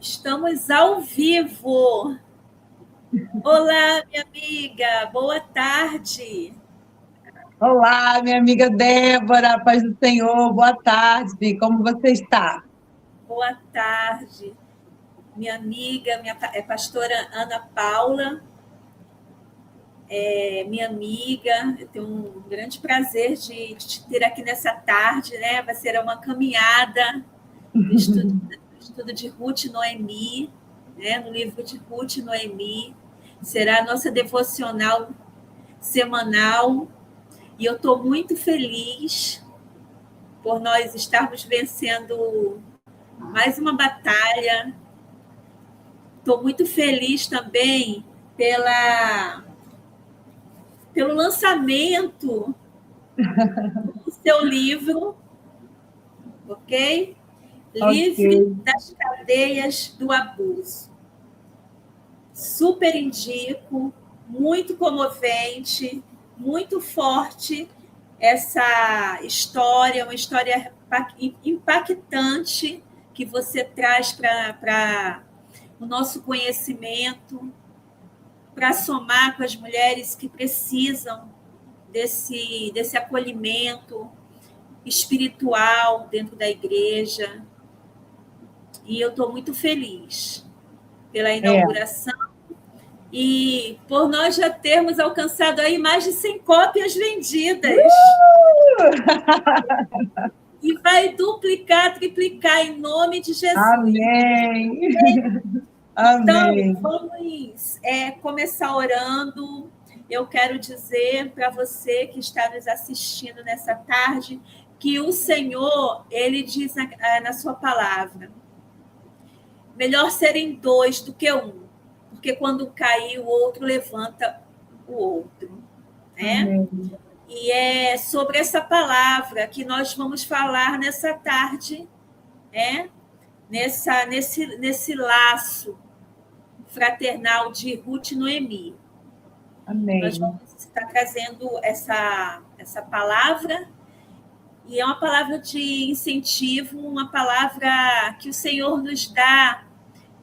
Estamos ao vivo. Olá, minha amiga, boa tarde. Olá, minha amiga Débora, paz do Senhor, boa tarde, como você está? Boa tarde. Minha amiga, é pastora Ana Paula, minha amiga. Eu tenho um grande prazer de te ter aqui nessa tarde, né? Vai ser uma caminhada do estudo de Ruth e Noemi, né? No livro de Ruth e Noemi. Será a nossa devocional semanal. E eu estou muito feliz por nós estarmos vencendo mais uma batalha. Estou muito feliz também pelo lançamento do seu livro, ok? Ok. Livre das cadeias do abuso. Super indico, muito comovente, muito forte essa história, uma história impactante que você traz para o nosso conhecimento, para somar com as mulheres que precisam desse acolhimento espiritual dentro da igreja. E eu estou muito feliz pela É. inauguração e por nós já termos alcançado aí mais de 100 cópias vendidas. E vai duplicar, triplicar em nome de Jesus. Amém. Então, Amém. vamos começar orando. Eu quero dizer para você que está nos assistindo nessa tarde que o Senhor, ele diz na sua palavra, melhor serem dois do que um, porque quando cair o outro levanta o outro, né? Amém. E é sobre essa palavra que nós vamos falar nessa tarde, né? Nesse laço fraternal de Ruth e Noemi. Nós Amém. vamos estar trazendo essa palavra, e é uma palavra de incentivo, uma palavra que o Senhor nos dá,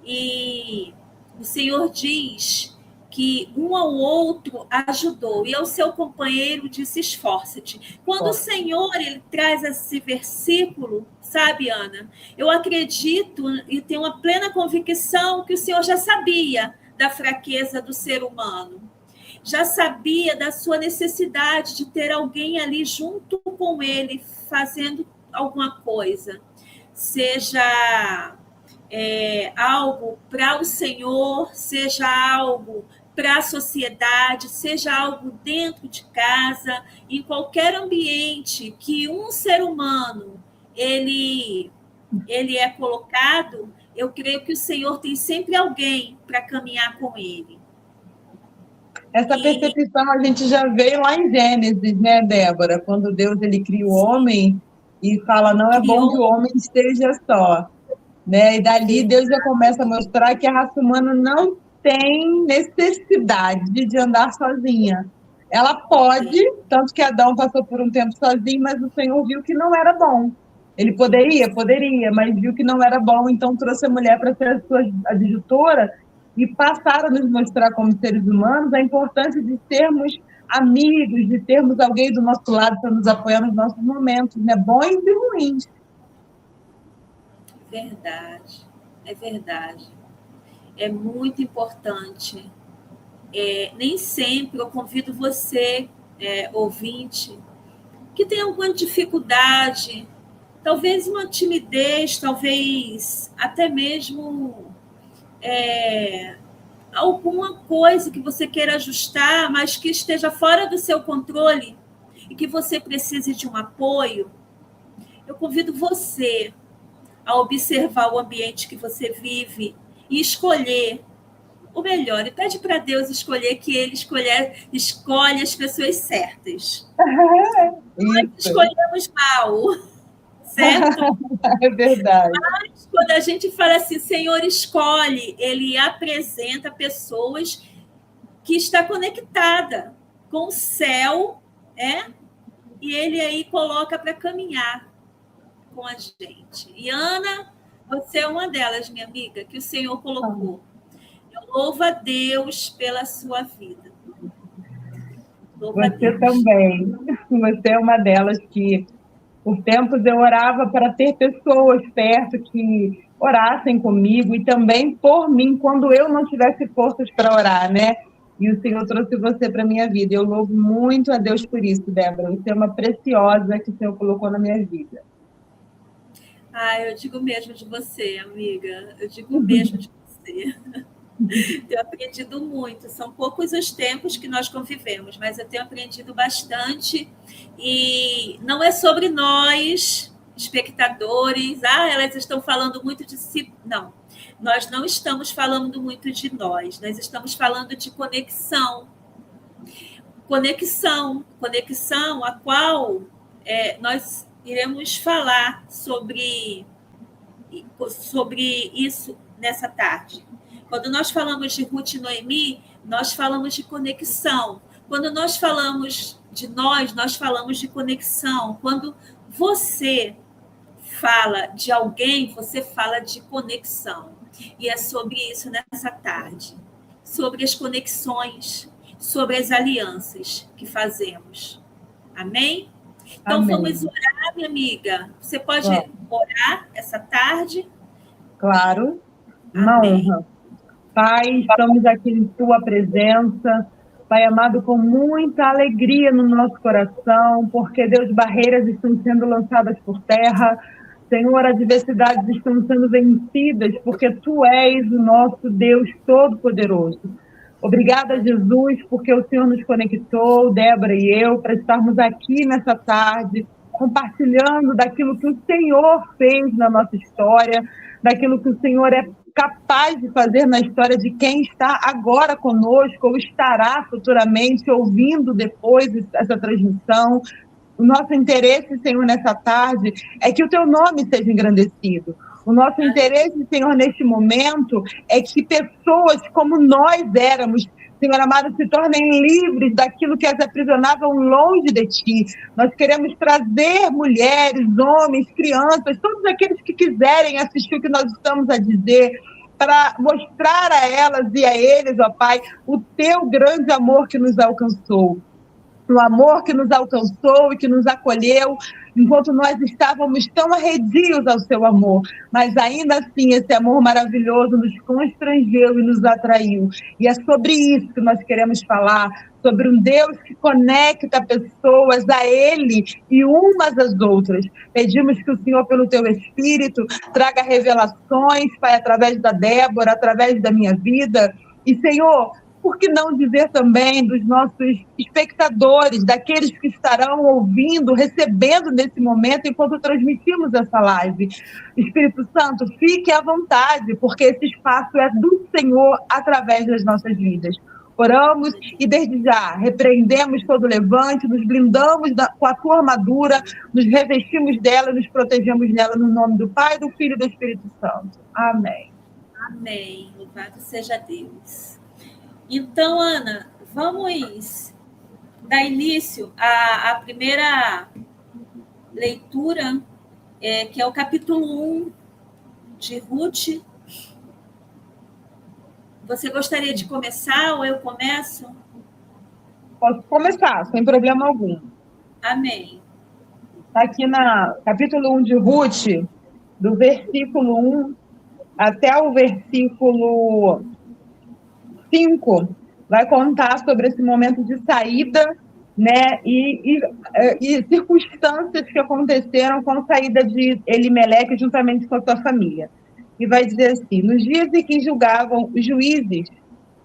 e o Senhor diz que um ao outro ajudou, e ao seu companheiro disse: esforça-te. Quando o Senhor ele traz esse versículo, sabe, Ana, eu acredito e tenho uma plena convicção que o Senhor já sabia da fraqueza do ser humano, já sabia da sua necessidade de ter alguém ali junto com ele, fazendo alguma coisa, seja algo para o Senhor, seja algo para a sociedade, seja algo dentro de casa, em qualquer ambiente que um ser humano ele é colocado, eu creio que o Senhor tem sempre alguém para caminhar com ele. Essa E percepção a gente já veio lá em Gênesis, né, Débora? Quando Deus ele cria o homem e fala, não é bom que o criou homem esteja só, né? E dali Deus já começa a mostrar que a raça humana não tem necessidade de andar sozinha. Ela pode, tanto que Adão passou por um tempo sozinho, mas o Senhor viu que não era bom. Ele poderia, mas viu que não era bom, então trouxe a mulher para ser a sua adjutora e passaram a nos mostrar como seres humanos a importância de sermos amigos, de termos alguém do nosso lado para nos apoiar nos nossos momentos, né? Bons e ruins. verdade, é verdade. É muito importante. Nem sempre eu convido você, ouvinte, que tem alguma dificuldade, talvez uma timidez, talvez até mesmo alguma coisa que você queira ajustar, mas que esteja fora do seu controle e que você precise de um apoio. Eu convido você a observar o ambiente que você vive e escolher o melhor. E pede para Deus escolher, que Ele escolhe as pessoas certas. Nós Isso, escolhemos mal, certo? é verdade. Mas quando a gente fala assim, Senhor, escolhe, Ele apresenta pessoas que está conectada com o céu, e Ele aí coloca para caminhar com a gente. E Ana, Você é uma delas, minha amiga, que o Senhor colocou. Eu louvo a Deus pela sua vida. Louvo a Você Deus. também. Você é uma delas que, por tempos, eu orava para ter pessoas perto que orassem comigo e também por mim, quando eu não tivesse forças para orar, né? E o Senhor trouxe você para a minha vida. Eu louvo muito a Deus por isso, Débora. Você é uma preciosa que o Senhor colocou na minha vida. Eu digo mesmo de você, amiga. Eu digo mesmo de você. Tenho aprendido muito. São poucos os tempos que nós convivemos, mas eu tenho aprendido bastante. E não é sobre nós, espectadores. Elas estão falando muito de si. Não, nós não estamos falando muito de nós. Nós estamos falando de conexão. Conexão a qual nós iremos falar sobre isso nessa tarde. Quando nós falamos de Ruth e Noemi, nós falamos de conexão. Quando nós falamos de nós falamos de conexão. Quando você fala de alguém, você fala de conexão. E é sobre isso nessa tarde. Sobre as conexões, sobre as alianças que fazemos. Amém? Então, Amém. Vamos orar, minha amiga. Você pode orar essa tarde? Claro. Uma Amém. honra. Pai, estamos aqui em Tua presença. Pai amado, com muita alegria no nosso coração, porque, Deus, barreiras estão sendo lançadas por terra. Senhor, adversidades estão sendo vencidas, porque Tu és o nosso Deus Todo-Poderoso. Obrigada, Jesus, porque o Senhor nos conectou, Débora e eu, para estarmos aqui nessa tarde, compartilhando daquilo que o Senhor fez na nossa história, daquilo que o Senhor é capaz de fazer na história de quem está agora conosco ou estará futuramente ouvindo depois essa transmissão. O nosso interesse, Senhor, nessa tarde é que o Teu nome seja engrandecido. O nosso interesse, Senhor, neste momento é que pessoas como nós éramos, Senhor amado, se tornem livres daquilo que as aprisionavam longe de Ti. Nós queremos trazer mulheres, homens, crianças, todos aqueles que quiserem assistir o que nós estamos a dizer, para mostrar a elas e a eles, ó Pai, o Teu grande amor que nos alcançou. O amor que nos alcançou e que nos acolheu, enquanto nós estávamos tão arredios ao Seu amor. Mas ainda assim, esse amor maravilhoso nos constrangeu e nos atraiu. E é sobre isso que nós queremos falar, sobre um Deus que conecta pessoas a Ele e umas às outras. Pedimos que o Senhor, pelo Teu Espírito, traga revelações, Pai, através da Débora, através da minha vida. E, Senhor, por que não dizer também dos nossos espectadores, daqueles que estarão ouvindo, recebendo nesse momento, enquanto transmitimos essa live? Espírito Santo, fique à vontade, porque esse espaço é do Senhor através das nossas vidas. Oramos e, desde já, repreendemos todo levante, nos blindamos com a Tua armadura, nos revestimos dela, nos protegemos dela, no nome do Pai, do Filho e do Espírito Santo. Amém. Amém. Louvado seja Deus. Então, Ana, vamos dar início à primeira leitura, que é o capítulo 1 de Ruth. Você gostaria de começar ou eu começo? Posso começar, sem problema algum. Amém. Está aqui no capítulo 1 de Ruth, do versículo 1 até o versículo 5, vai contar sobre esse momento de saída, né, e circunstâncias que aconteceram com a saída de Elimeleque juntamente com a sua família. E vai dizer assim: nos dias em que julgavam os juízes,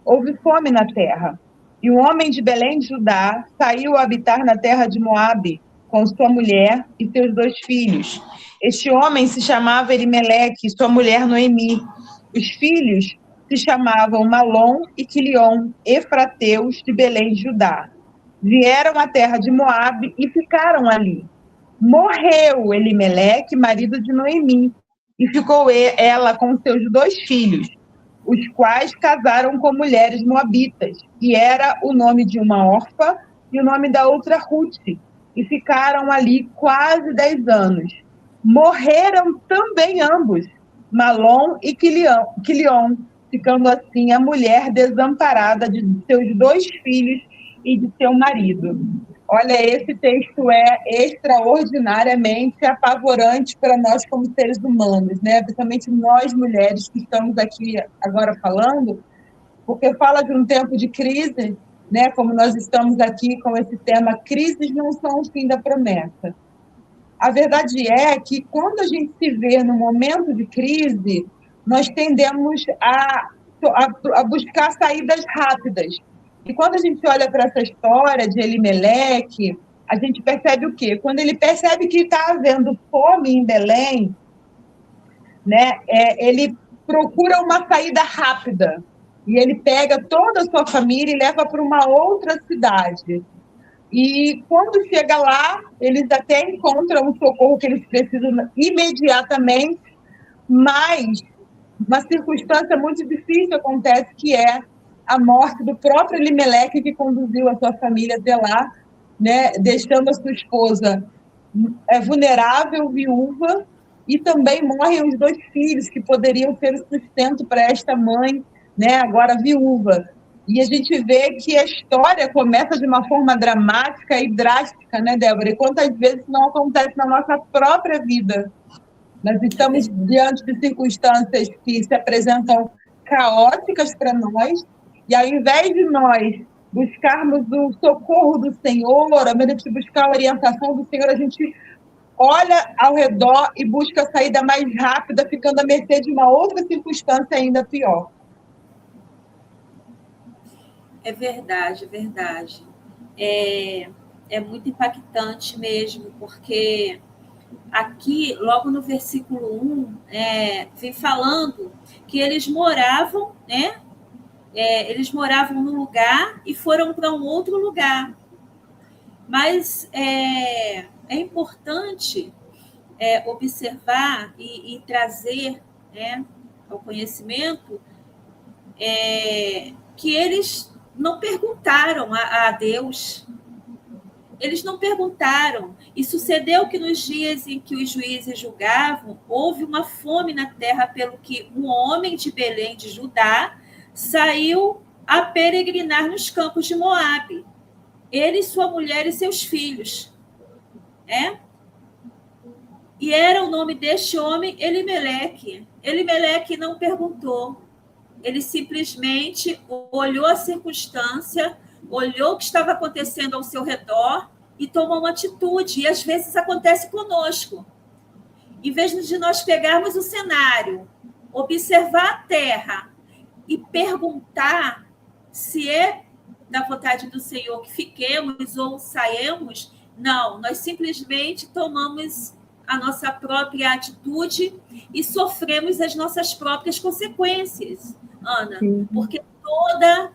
houve fome na terra, e um homem de Belém de Judá saiu a habitar na terra de Moabe, com sua mulher e seus 2 filhos. Este homem se chamava Elimeleque e sua mulher Noemi. Os filhos se chamavam Malom e Quilion, efrateus de Belém de Judá. Vieram à terra de Moabe e ficaram ali. Morreu Elimeleque, marido de Noemi, e ficou ela com seus 2 filhos, os quais casaram com mulheres moabitas, que era o nome de uma órfã e o nome da outra Ruth, e ficaram ali quase 10 anos. Morreram também ambos, Malom e Quilion, ficando assim a mulher desamparada de seus 2 filhos e de seu marido. Olha, esse texto é extraordinariamente apavorante para nós como seres humanos, né? Principalmente nós mulheres que estamos aqui agora falando, porque fala de um tempo de crise, né? Como nós estamos aqui com esse tema, crises não são o fim da promessa. A verdade é que quando a gente se vê no momento de crise, nós tendemos a buscar saídas rápidas. E quando a gente olha para essa história de Elimeleque, a gente percebe o quê? Quando ele percebe que está havendo fome em Belém, né, ele procura uma saída rápida. E ele pega toda a sua família e leva para uma outra cidade. E quando chega lá, eles até encontram o socorro que eles precisam imediatamente, mas uma circunstância muito difícil acontece, que é a morte do próprio Elimeleque, que conduziu a sua família até lá, né, deixando a sua esposa vulnerável, viúva, e também morrem os 2 filhos, que poderiam ser o sustento para esta mãe, né, agora viúva. E a gente vê que a história começa de uma forma dramática e drástica, né, Débora? E quantas vezes não acontece na nossa própria vida? Nós estamos diante de circunstâncias que se apresentam caóticas para nós, e ao invés de nós buscarmos o socorro do Senhor, ao invés de buscar a orientação do Senhor, a gente olha ao redor e busca a saída mais rápida, ficando à mercê de uma outra circunstância ainda pior. É verdade, é verdade. É muito impactante mesmo, porque aqui, logo no versículo 1, vem falando que eles moravam, né? Eles moravam num lugar e foram para um outro lugar. Mas é importante observar e trazer, né, ao conhecimento que eles não perguntaram a Deus. Eles não perguntaram. E sucedeu que nos dias em que os juízes julgavam, houve uma fome na terra, pelo que um homem de Belém de Judá saiu a peregrinar nos campos de Moabe. Ele, sua mulher e seus filhos. E era o nome deste homem Elimeleque. Elimeleque não perguntou. Ele simplesmente olhou a circunstância, olhou o que estava acontecendo ao seu redor e tomou uma atitude. E às vezes acontece conosco. Em vez de nós pegarmos o cenário, observar a terra e perguntar se é da vontade do Senhor que fiquemos ou saímos, não, nós simplesmente tomamos a nossa própria atitude e sofremos as nossas próprias consequências, Ana, porque toda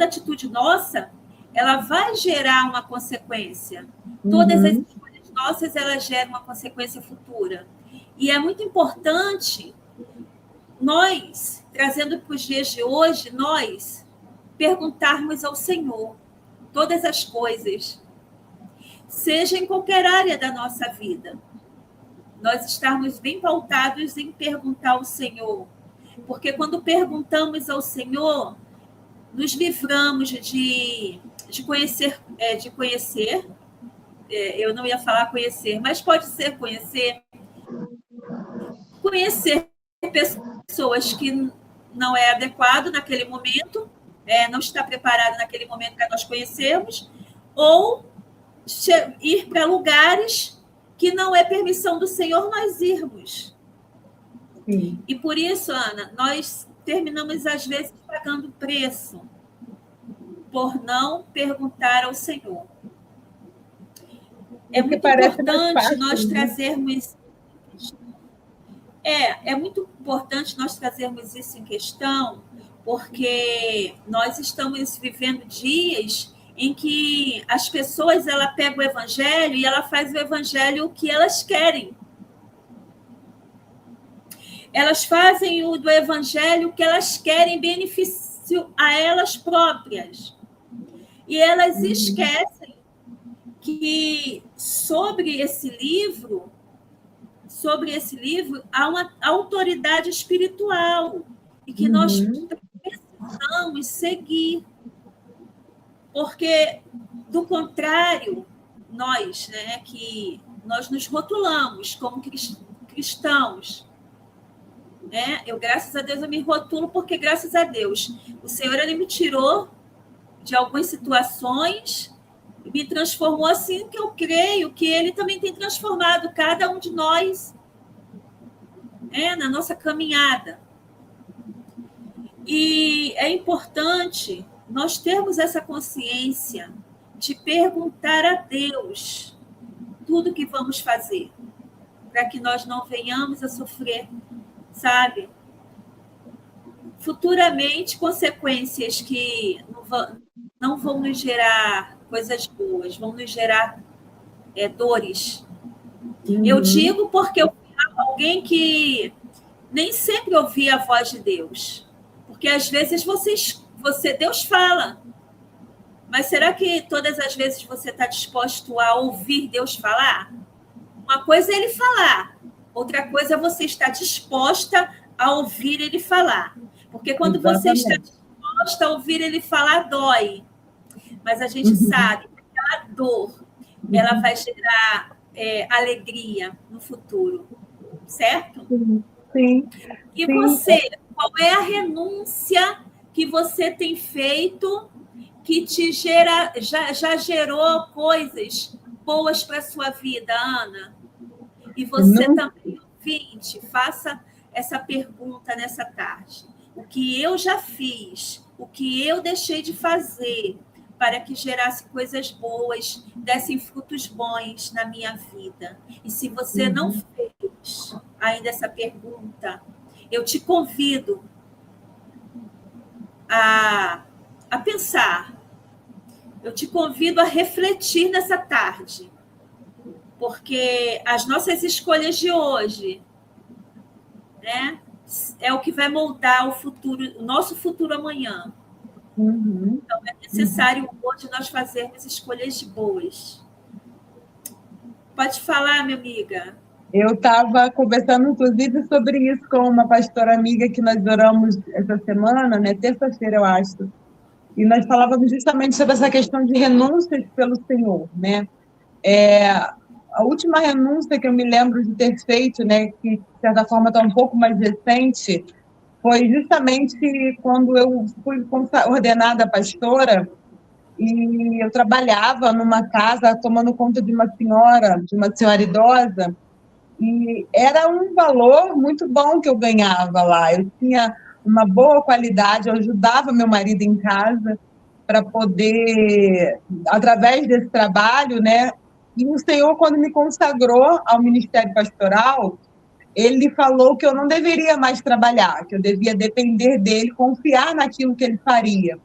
atitude nossa, ela vai gerar uma consequência. Todas as escolhas nossas, elas geram uma consequência futura. E é muito importante nós, trazendo para os dias de hoje, nós perguntarmos ao Senhor todas as coisas, seja em qualquer área da nossa vida. Nós estarmos bem pautados em perguntar ao Senhor, porque quando perguntamos ao Senhor, nos livramos de conhecer, eu não ia falar conhecer, mas pode ser conhecer pessoas que não é adequado naquele momento, não está preparado naquele momento para nós conhecermos, ou ir para lugares que não é permissão do Senhor nós irmos. Sim. E por isso, Ana, nós terminamos às vezes pagando preço por não perguntar ao Senhor. É muito importante nós trazermos... É muito importante nós trazermos isso em questão, porque nós estamos vivendo dias em que as pessoas, ela pega o evangelho e ela faz o evangelho o que elas querem. Elas fazem do evangelho o que elas querem, benefício a elas próprias. E elas esquecem que que sobre esse livro há uma autoridade espiritual e que nós precisamos seguir, porque do contrário, nós nos rotulamos como cristãos, né? Graças a Deus, eu me rotulo porque, graças a Deus, o Senhor, ele me tirou de algumas situações e me transformou assim, que eu creio que ele também tem transformado cada um de nós, na nossa caminhada. E é importante nós termos essa consciência de perguntar a Deus tudo que vamos fazer, para que nós não venhamos a sofrer, sabe, futuramente consequências que não vão nos gerar coisas boas, vão nos gerar dores. Eu digo porque eu fui alguém que nem sempre ouvia a voz de Deus, porque às vezes Deus fala, mas será que todas as vezes você está disposto a ouvir Deus falar? Uma coisa é ele falar, outra coisa é você estar disposta a ouvir ele falar. Porque quando você está disposta a ouvir ele falar, dói. Mas a gente sabe que aquela dor, ela vai gerar alegria no futuro, certo? Sim. E você, qual é a renúncia que você tem feito que te já gerou coisas boas para a sua vida, Ana? E você também, ouvinte, faça essa pergunta nessa tarde. O que eu já fiz, o que eu deixei de fazer para que gerasse coisas boas, dessem frutos bons na minha vida? E se você não fez ainda essa pergunta, eu te convido a pensar, eu te convido a refletir nessa tarde, porque as nossas escolhas de hoje, né, é o que vai moldar o nosso futuro amanhã. Então, é necessário hoje nós fazermos escolhas boas. Pode falar, minha amiga. Eu estava conversando, inclusive, sobre isso com uma pastora amiga que nós oramos essa semana, né, terça-feira, eu acho. E nós falávamos justamente sobre essa questão de renúncias pelo Senhor, né? A última renúncia que eu me lembro de ter feito, né, que de certa forma está um pouco mais recente, foi justamente quando eu fui ordenada pastora e eu trabalhava numa casa tomando conta de uma senhora idosa, e era um valor muito bom que eu ganhava lá. Eu tinha uma boa qualidade, eu ajudava meu marido em casa para poder, através desse trabalho, né? E o Senhor, quando me consagrou ao ministério pastoral, ele falou que eu não deveria mais trabalhar, que eu devia depender dele, confiar naquilo que ele faria.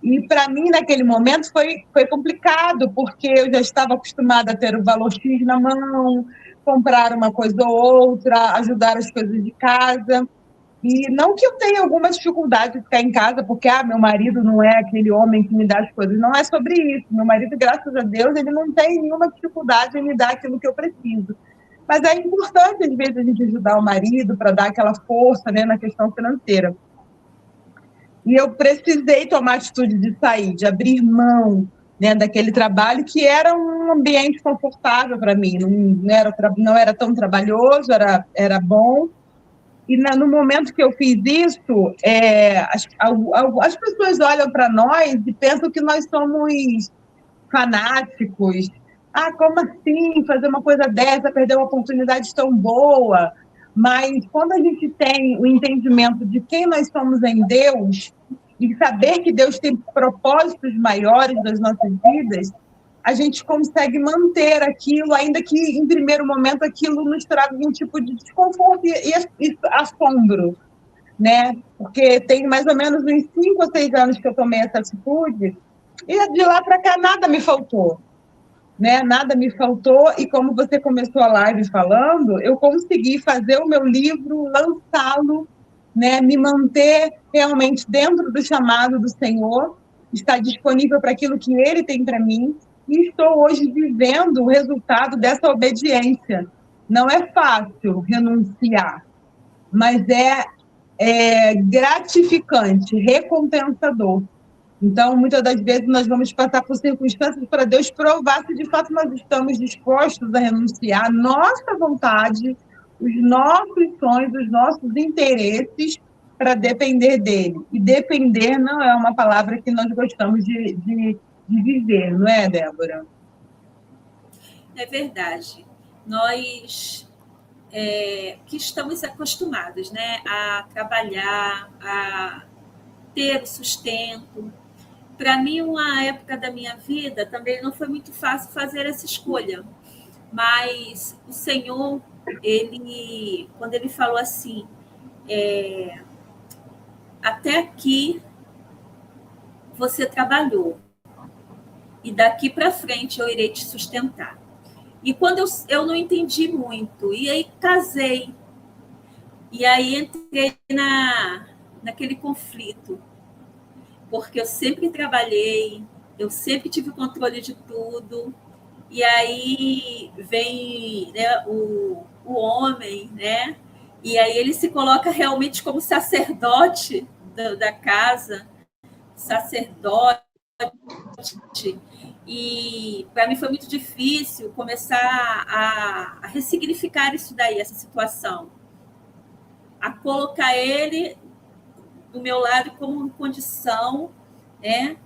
E, para mim, naquele momento, foi complicado, porque eu já estava acostumada a ter o valor X na mão, comprar uma coisa ou outra, ajudar as coisas de casa. E não que eu tenha alguma dificuldade de ficar em casa, porque meu marido não é aquele homem que me dá as coisas. Não é sobre isso. Meu marido, graças a Deus, ele não tem nenhuma dificuldade em me dar aquilo que eu preciso. Mas é importante, às vezes, a gente ajudar o marido para dar aquela força, né, na questão financeira. E eu precisei tomar a atitude de sair, de abrir mão, né, daquele trabalho que era um ambiente confortável para mim. Não era tão trabalhoso, era bom. E no momento que eu fiz isso, as pessoas olham para nós e pensam que nós somos fanáticos. Como assim fazer uma coisa dessa, perder uma oportunidade tão boa? Mas quando a gente tem o entendimento de quem nós somos em Deus e saber que Deus tem propósitos maiores das nossas vidas, a gente consegue manter aquilo, ainda que, em primeiro momento, aquilo nos traga um tipo de desconforto e assombro, né? Porque tem mais ou menos uns 5 ou 6 anos que eu tomei essa atitude, e de lá para cá nada me faltou, né? Nada me faltou, e como você começou a live falando, eu consegui fazer o meu livro, lançá-lo, né? Me manter realmente dentro do chamado do Senhor, estar disponível para aquilo que Ele tem para mim. e estou hoje vivendo o resultado dessa obediência. Não é fácil renunciar, mas é gratificante, recompensador. Então, muitas das vezes, nós vamos passar por circunstâncias para Deus provar se, de fato, nós estamos dispostos a renunciar à nossa vontade, os nossos sonhos, os nossos interesses, para depender dele. E depender não é uma palavra que nós gostamos de viver, não é, Débora? É verdade. Nós que estamos acostumados, né, a trabalhar, a ter sustento. Para mim, uma época da minha vida também não foi muito fácil fazer essa escolha, mas o Senhor, quando ele falou assim, até aqui você trabalhou e daqui para frente eu irei te sustentar. E quando eu não entendi muito, e aí casei, e aí entrei naquele conflito, porque eu sempre trabalhei, eu sempre tive controle de tudo, e aí vem, né, o homem, né, e aí ele se coloca realmente como sacerdote da casa, sacerdote, e para mim foi muito difícil começar a ressignificar isso daí, essa situação, a colocar ele do meu lado como uma condição, né,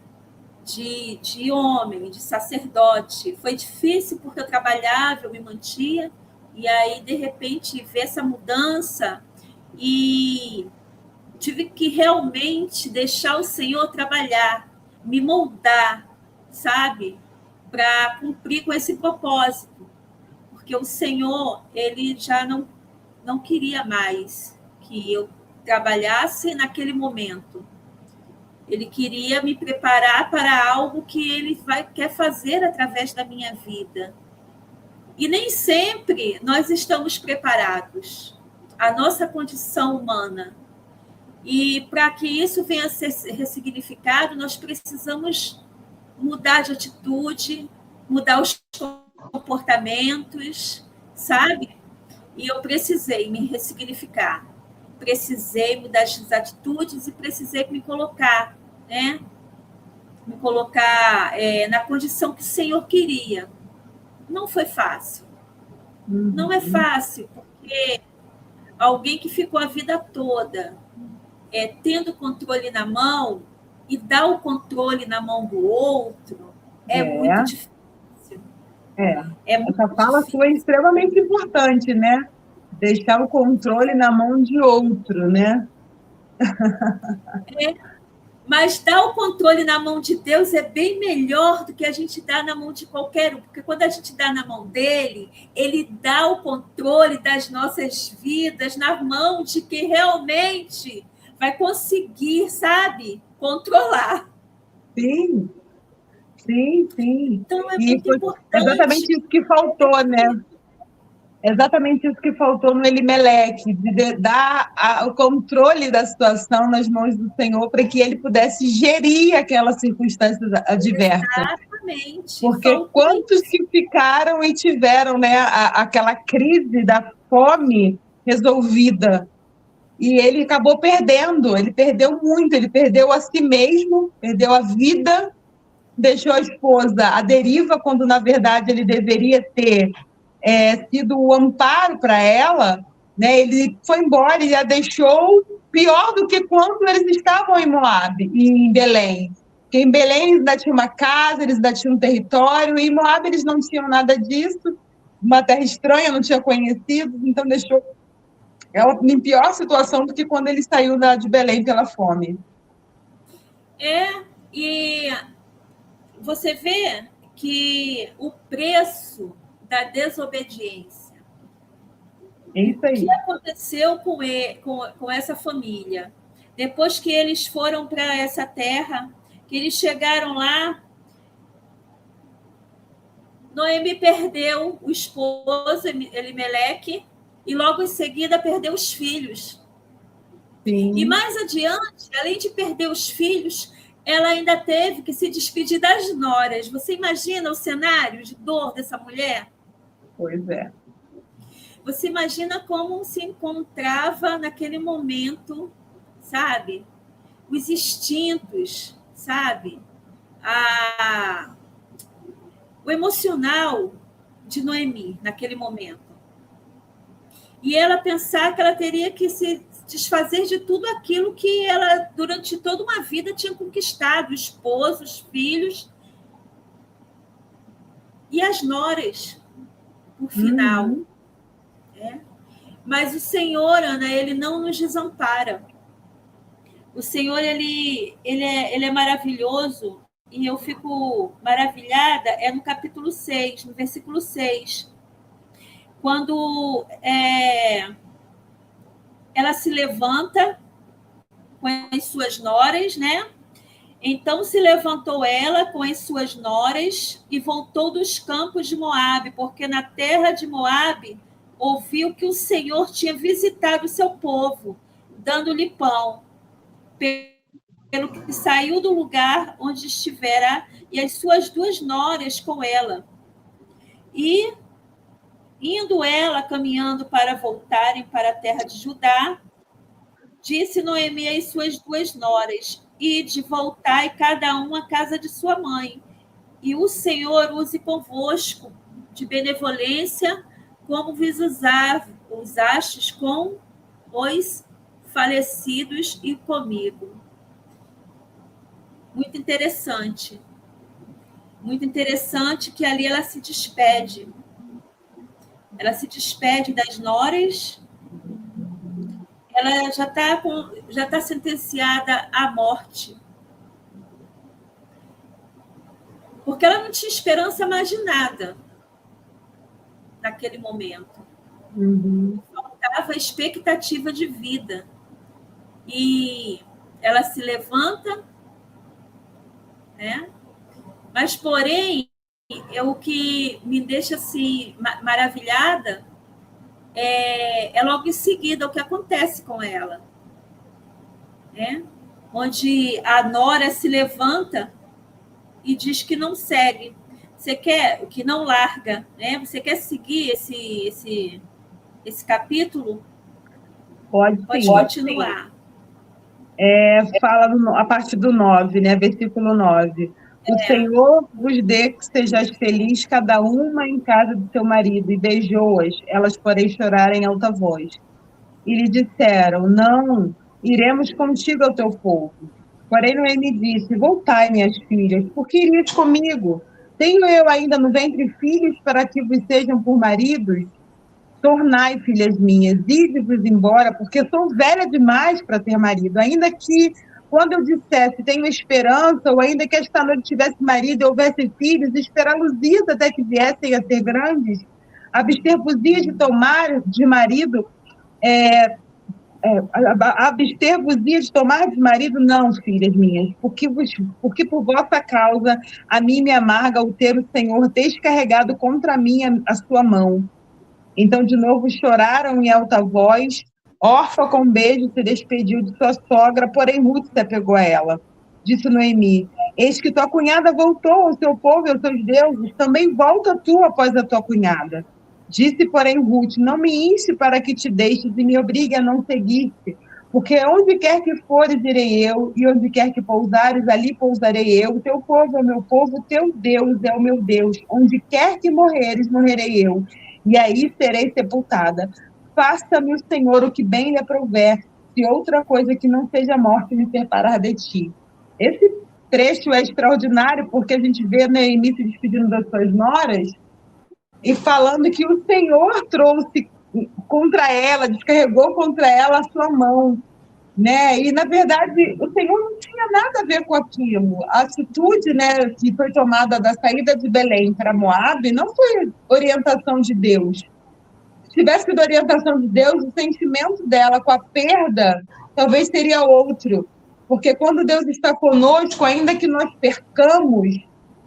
de homem, de sacerdote. Foi difícil porque eu trabalhava, eu me mantia, e aí, de repente, ver essa mudança e tive que realmente deixar o Senhor trabalhar, me moldar, sabe? Para cumprir com esse propósito. Porque o Senhor, ele já não queria mais que eu trabalhasse naquele momento. Ele queria me preparar para algo que ele quer fazer através da minha vida. E nem sempre nós estamos preparados. A nossa condição humana. E para que isso venha a ser ressignificado, nós precisamos mudar de atitude, mudar os comportamentos, sabe? E eu precisei me ressignificar. Precisei mudar as atitudes e precisei me colocar, né? Me colocar na condição que o Senhor queria. Não foi fácil. Não é fácil, porque alguém que ficou a vida toda tendo o controle na mão e dar o controle na mão do outro muito difícil. Essa fala sua é extremamente importante, né? Deixar o controle na mão de outro, né? Mas dar o controle na mão de Deus é bem melhor do que a gente dar na mão de qualquer um, porque quando a gente dá na mão dele, ele dá o controle das nossas vidas na mão de quem realmente vai conseguir, sabe, controlar. Sim, sim, sim. Então é muito importante. Exatamente isso que faltou, né? Exatamente isso que faltou no Elimeleque, de dar o controle da situação nas mãos do Senhor para que ele pudesse gerir aquelas circunstâncias adversas. Exatamente. Porque quantos que ficaram e tiveram, né, aquela crise da fome resolvida, e ele acabou perdendo, ele perdeu muito, ele perdeu a si mesmo, perdeu a vida, deixou a esposa à deriva, quando na verdade ele deveria ter sido o amparo para ela, né? Ele foi embora e a deixou pior do que quando eles estavam em Moabe e em Belém. Porque em Belém eles ainda tinham uma casa, eles ainda tinham um território, e em Moabe eles não tinham nada disso, uma terra estranha, não tinha conhecido, então deixou ela em pior situação do que quando ele saiu de Belém pela fome. E você vê que o preço da desobediência. Isso aí. O que aconteceu com essa família? Depois que eles foram para essa terra, que eles chegaram lá, Noemi perdeu o esposo, Elimeleque, e logo em seguida perdeu os filhos. Sim. E mais adiante, além de perder os filhos, ela ainda teve que se despedir das noras. Você imagina o cenário de dor dessa mulher? Pois é. Você imagina como se encontrava naquele momento, sabe? Os instintos, sabe? O emocional de Noemi naquele momento. E ela pensar que ela teria que se desfazer de tudo aquilo que ela, durante toda uma vida, tinha conquistado, o esposo, os filhos e as noras, por final. Mas o Senhor, Ana, ele não nos desampara. O Senhor, ele é maravilhoso, e eu fico maravilhada, no capítulo 6, no versículo 6, quando ela se levanta com as suas noras, né? Então se levantou ela com as suas noras e voltou dos campos de Moabe, porque na terra de Moabe ouviu que o Senhor tinha visitado o seu povo, dando-lhe pão, pelo que saiu do lugar onde estivera, e as suas 2 noras com ela. E, indo ela, caminhando para voltarem para a terra de Judá, disse Noemi às suas 2 noras: ide, voltai cada um à casa de sua mãe, e o Senhor use convosco de benevolência, como vos usastes com os falecidos e comigo. Muito interessante. Muito interessante que ali ela se despede. Ela se despede das noras. Ela já está sentenciada à morte. Porque ela não tinha esperança mais de nada naquele momento. Faltava expectativa de vida. E ela se levanta, né? Mas, porém, o que me deixa assim, maravilhada é logo em seguida o que acontece com ela, né? Onde a nora se levanta e diz que não segue. Você quer, que não larga, né? Você quer seguir esse capítulo? Pode continuar. Fala a partir do 9, né? Versículo 9. O Senhor vos dê que sejais felizes, cada uma em casa do seu marido, e beijou-as, elas porém choraram em alta voz. E lhe disseram: não, iremos contigo ao teu povo. Porém Noemi disse: voltai, minhas filhas, por que irias comigo? Tenho eu ainda no ventre filhos para que vos sejam por maridos? Tornai, filhas minhas, ide-vos embora, porque sou velha demais para ter marido. Ainda que, quando eu dissesse tenho esperança, ou ainda que esta noite tivesse marido e houvesse filhos, esperá-los-ias até que viessem a ser grandes, abster-vos-ias de tomar de marido, abster-vos-ias de tomar de marido? Não, filhas minhas, porque por vossa causa a mim me amarga o ter o Senhor descarregado contra mim a sua mão. Então, de novo, choraram em alta voz. Orfa, com beijo, se despediu de sua sogra, porém Ruth se apegou a ela. Disse Noemi: eis que tua cunhada voltou ao seu povo e aos seus deuses, também volta tu após a tua cunhada. Disse, porém, Ruth: não me enche para que te deixes e me obrigue a não seguir-te, porque onde quer que fores, irei eu, e onde quer que pousares, ali pousarei eu. Teu povo é o meu povo, teu Deus é o meu Deus. Onde quer que morreres, morrerei eu, e aí serei sepultada. Faça-me o Senhor o que bem lhe aprouver, se outra coisa que não seja morte me separar de ti. Esse trecho é extraordinário, porque a gente vê Noemi se despedindo das suas noras e falando que o Senhor trouxe contra ela, descarregou contra ela a sua mão, né? E, na verdade, o Senhor não tinha nada a ver com aquilo. A atitude, né, que foi tomada da saída de Belém para Moabe não foi orientação de Deus. Se tivesse sido orientação de Deus, o sentimento dela com a perda talvez seria outro. Porque quando Deus está conosco, ainda que nós percamos,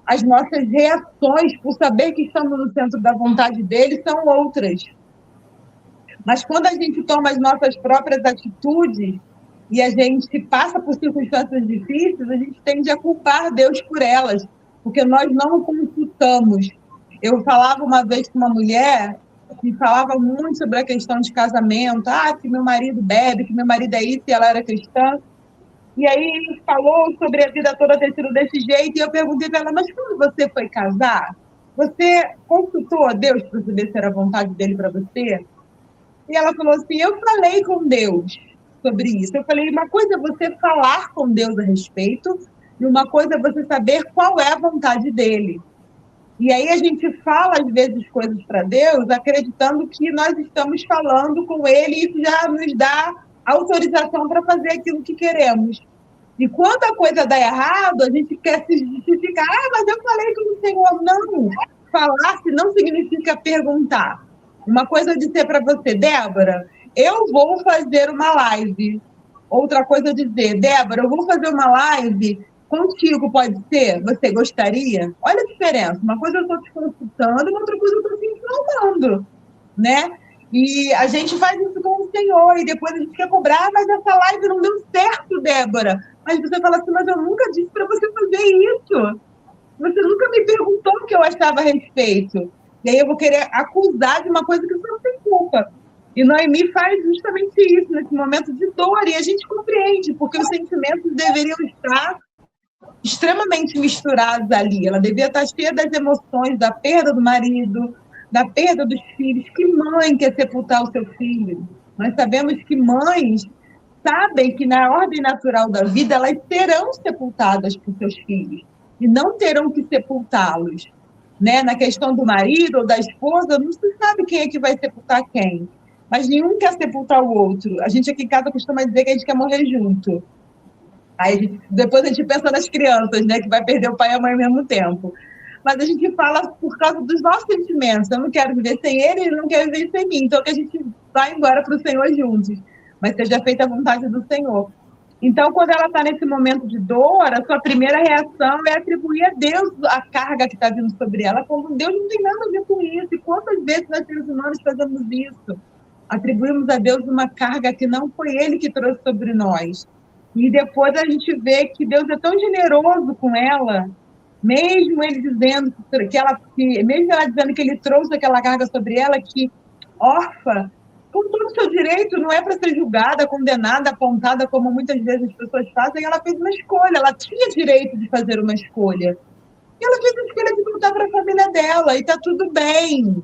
as nossas reações, por saber que estamos no centro da vontade dele, são outras. Mas quando a gente toma as nossas próprias atitudes, e a gente passa por circunstâncias difíceis, a gente tende a culpar Deus por elas, porque nós não o consultamos. Eu falava uma vez com uma mulher que falava muito sobre a questão de casamento, que meu marido bebe, que meu marido é isso, e ela era cristã. E aí falou sobre a vida toda ter sido desse jeito, e eu perguntei para ela, mas quando você foi casar, você consultou a Deus para saber se era a vontade dele para você? E ela falou assim, eu falei com Deus sobre isso. Eu falei, uma coisa é você falar com Deus a respeito, e uma coisa é você saber qual é a vontade dele. E aí a gente fala, às vezes, coisas para Deus, acreditando que nós estamos falando com ele, e isso já nos dá autorização para fazer aquilo que queremos. E quando a coisa dá errado, a gente quer se justificar. Mas eu falei com o Senhor. Não, falar-se não significa perguntar. Uma coisa é dizer para você, Débora, eu vou fazer uma live. Outra coisa é dizer, Débora, eu vou fazer uma live contigo, pode ser? Você gostaria? Olha a diferença. Uma coisa eu estou te consultando, outra coisa eu estou te informando, né? E a gente faz isso com o Senhor, e depois a gente quer cobrar, mas essa live não deu certo, Débora. Mas você fala assim, mas eu nunca disse para você fazer isso. Você nunca me perguntou o que eu achava a respeito. E aí eu vou querer acusar de uma coisa que você não tem culpa. E Noemi faz justamente isso, nesse momento de dor, e a gente compreende, porque os sentimentos deveriam estar extremamente misturados ali. Ela devia estar cheia das emoções, da perda do marido, da perda dos filhos. Que mãe quer sepultar o seu filho? Nós sabemos que mães sabem que na ordem natural da vida elas serão sepultadas por seus filhos e não terão que sepultá-los, né? Na questão do marido ou da esposa, não se sabe quem é que vai sepultar quem, mas nenhum quer sepultar o outro. A gente aqui em casa costuma dizer que a gente quer morrer junto. Aí depois a gente pensa nas crianças, né, que vai perder o pai e a mãe ao mesmo tempo. Mas a gente fala por causa dos nossos sentimentos. Eu não quero viver sem ele não quer viver sem mim. Então que a gente vai embora para o Senhor juntos. Mas seja feita a vontade do Senhor. Então, quando ela está nesse momento de dor, a sua primeira reação é atribuir a Deus a carga que está vindo sobre ela, como Deus não tem nada a ver com isso. E quantas vezes nós, seres humanos, fazemos isso? Atribuímos a Deus uma carga que não foi Ele que trouxe sobre nós. E depois a gente vê que Deus é tão generoso com ela, mesmo ele dizendo mesmo ela dizendo que ele trouxe aquela carga sobre ela, que órfã, com todo o seu direito, não é para ser julgada, condenada, apontada, como muitas vezes as pessoas fazem. Ela fez uma escolha, ela tinha direito de fazer uma escolha. E ela fez a escolha de voltar para a família dela, e está tudo bem.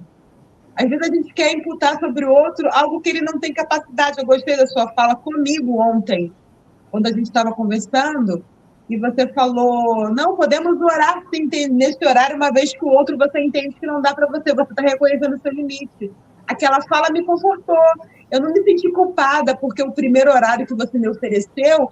Às vezes a gente quer imputar sobre o outro algo que ele não tem capacidade. Eu gostei da sua fala comigo ontem, quando a gente estava conversando, e você falou, não, podemos orar sim, nesse horário, uma vez que o outro você entende que não dá para você está reconhecendo o seu limite. Aquela fala me confortou. Eu não me senti culpada, porque o primeiro horário que você me ofereceu,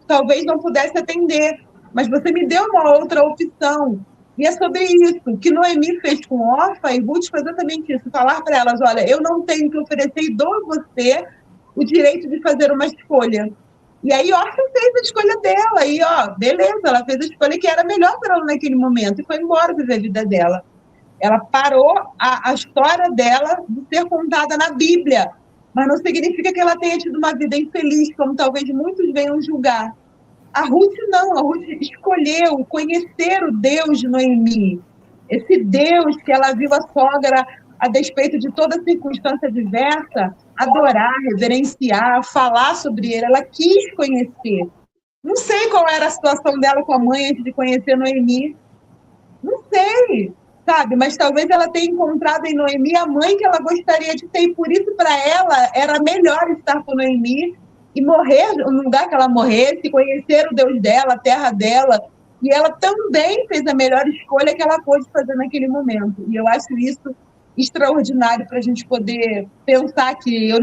talvez não pudesse atender, mas você me deu uma outra opção. E é sobre isso. O que Noemi fez com Orfa e Ruth foi exatamente isso, falar para elas, olha, eu não tenho que oferecer e dou a você o direito de fazer uma escolha. E aí Orfa fez a escolha dela, e beleza, ela fez a escolha que era melhor para ela naquele momento, e foi embora viver a vida dela. Ela parou a história dela de ser contada na Bíblia, mas não significa que ela tenha tido uma vida infeliz, como talvez muitos venham julgar. A Ruth não, a Ruth escolheu conhecer o Deus de Noemi, esse Deus que ela viu a sogra, a despeito de toda circunstância diversa, adorar, reverenciar, falar sobre ele. Ela quis conhecer. Não sei qual era a situação dela com a mãe antes de conhecer Noemi. Não sei, sabe? Mas talvez ela tenha encontrado em Noemi a mãe que ela gostaria de ter. E por isso, para ela, era melhor estar com Noemi e morrer no lugar que ela morresse, conhecer o Deus dela, a terra dela. E ela também fez a melhor escolha que ela pôde fazer naquele momento. E eu acho isso extraordinário para a gente poder pensar que eu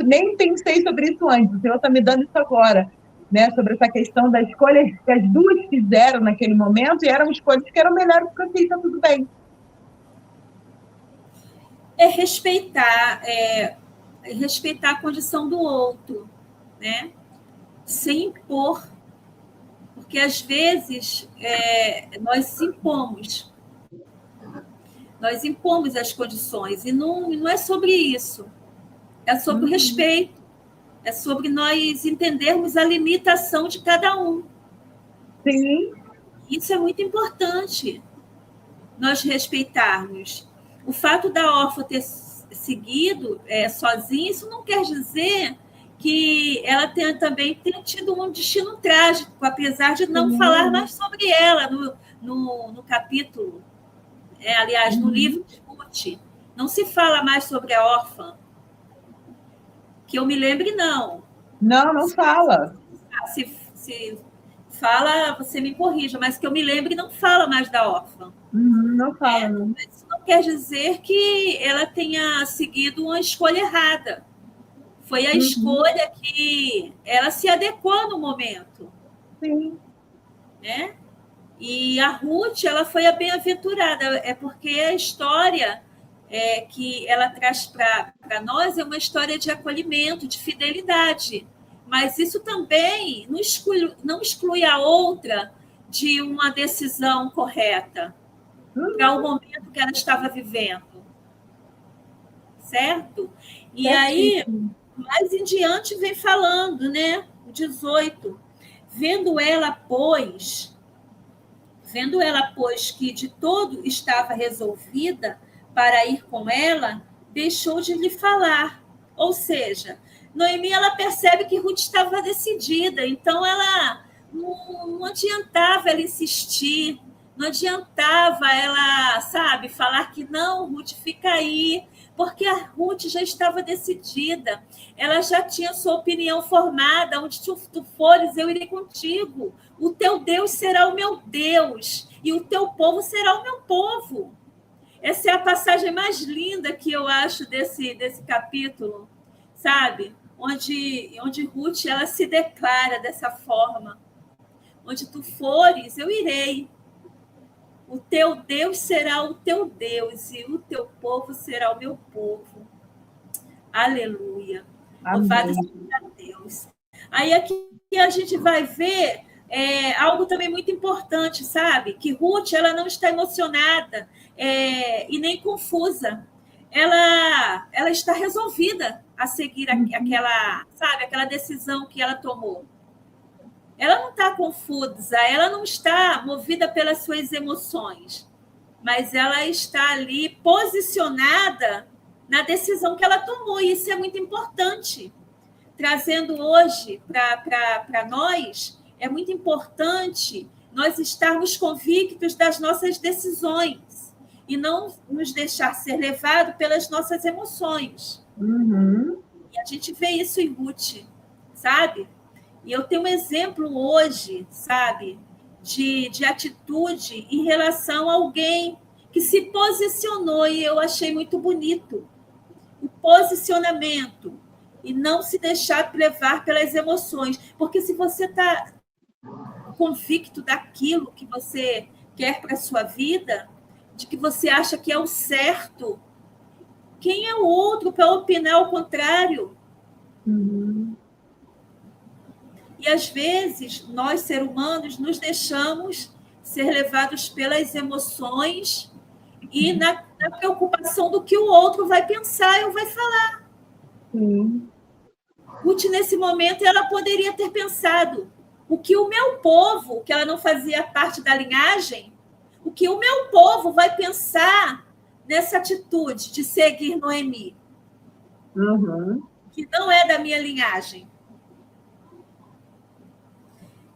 nem pensei sobre isso antes, o Senhor está me dando isso agora, né? Sobre essa questão das escolhas que as duas fizeram naquele momento, e eram escolhas que eram melhores para si, está tudo bem. Respeitar a condição do outro, né? Sem impor, porque às vezes nós impomos as condições, e não é sobre isso, é sobre o respeito, É sobre nós entendermos a limitação de cada um. Sim. Isso é muito importante, nós respeitarmos. O fato da órfã ter seguido sozinha, isso não quer dizer que ela também tenha tido um destino trágico, apesar de não falar mais sobre ela no capítulo. Aliás, no livro de Ruth, não se fala mais sobre a órfã. Que eu me lembre, não. Não fala. Se fala, você me corrija, mas que eu me lembre, não fala mais da órfã. Não fala, não. Mas isso não quer dizer que ela tenha seguido uma escolha errada. Foi a escolha que ela se adequou no momento. Sim. Né? E a Ruth, ela foi a bem-aventurada, porque a história que ela traz para nós é uma história de acolhimento, de fidelidade. Mas isso também não exclui a outra de uma decisão correta para o momento que ela estava vivendo. Certo? E aí, mais em diante, vem falando, né? O 18. Vendo ela, pois, que de todo estava resolvida para ir com ela, deixou de lhe falar. Ou seja, Noemi, ela percebe que Ruth estava decidida, então ela não adiantava ela insistir, não adiantava ela, sabe, falar que não, Ruth, fica aí, porque a Ruth já estava decidida, ela já tinha sua opinião formada, onde tu fores, eu irei contigo, o teu Deus será o meu Deus, e o teu povo será o meu povo. Essa é a passagem mais linda que eu acho desse capítulo, sabe? Onde Ruth ela se declara dessa forma. Onde tu fores, eu irei. O teu Deus será o teu Deus e o teu povo será o meu povo. Aleluia. Louvado seja Deus. Aí aqui a gente vai ver algo também muito importante, sabe? Que Ruth ela não está emocionada e nem confusa. Ela está resolvida a seguir aquela decisão que ela tomou. Ela não está confusa, ela não está movida pelas suas emoções, mas ela está ali posicionada na decisão que ela tomou, e isso é muito importante. Trazendo hoje para nós, é muito importante nós estarmos convictos das nossas decisões e não nos deixar ser levado pelas nossas emoções. E a gente vê isso em Ruth, sabe? E eu tenho um exemplo hoje, sabe, de atitude em relação a alguém que se posicionou e eu achei muito bonito. O posicionamento e não se deixar levar pelas emoções. Porque se você está convicto daquilo que você quer para a sua vida, de que você acha que é o certo, quem é o outro para opinar o contrário? E, às vezes, nós, seres humanos, nos deixamos ser levados pelas emoções e na preocupação do que o outro vai pensar ou vai falar. Ruth, nesse momento, ela poderia ter pensado o que o meu povo, que ela não fazia parte da linhagem, o que o meu povo vai pensar nessa atitude de seguir Noemi, que não é da minha linhagem.